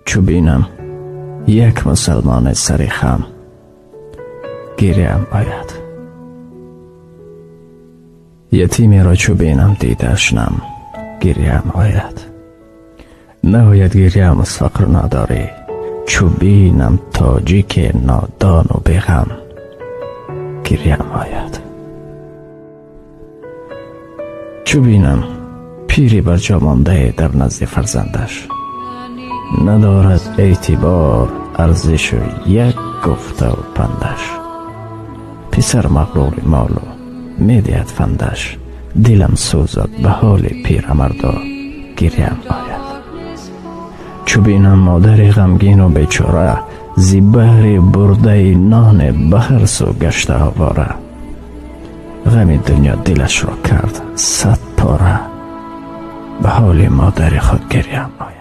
چو بینم یک مسلمان سر خم، گریم آید. یتیمی را چو بینم دیدش نم، گریم آید. نهاید گریم از فقر نداری، چو بینم تاجیک نادان و بیغم، گریم آید. چو بینم پیری بر جا مانده در نزد فرزندش، ندارد اعتبار ارزش و یک گفته و پندش. پسر مغرور مال و میدهد فندش، دلم سوزد به حال پیرمردا، گریم آید. چو بینم مادر غمگین و بیچاره، زی بهر برده نان بهر سو گشته آواره. غم دنیا دلش را کرد صد پاره، به حال مادر خود گریم آید.